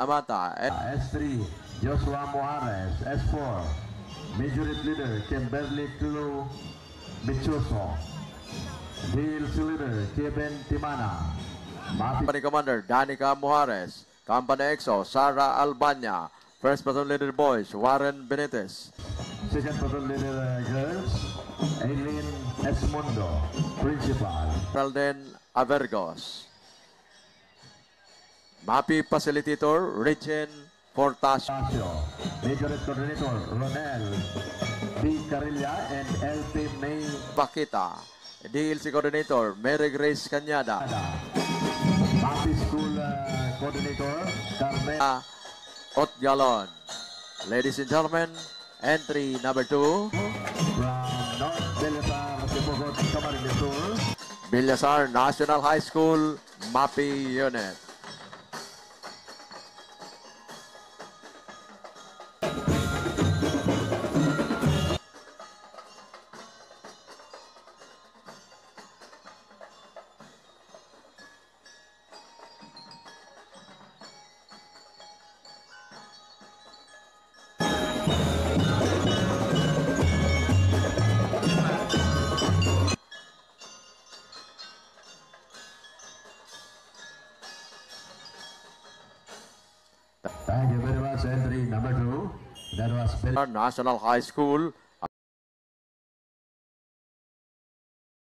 Amata. S3, Joshua Moares. S4, Majority Leader Kimberly Tulu Michoso. DLC Leader Kevin Timana. Company Commander Danica Mujares. Company EXO Sara Albania. First Platoon Leader Boys Warren Benitez. Second Platoon Leader Girls Aileen Esmundo. Principal Alden Avergos. MAPI Facilitator Regin Fortasio. Major Coordinator Ronel B. Carilla and LP May Bakita. DLC Coordinator Mary Grace Cañada. MAPI School Coordinator Carmen Otgalon. Ladies and gentlemen, entry number 2. from North Belisar, Sipugot, Camarines Sur. Villasar National High School MAPI Unit. Thank you very much. Entry number 2. That was National High School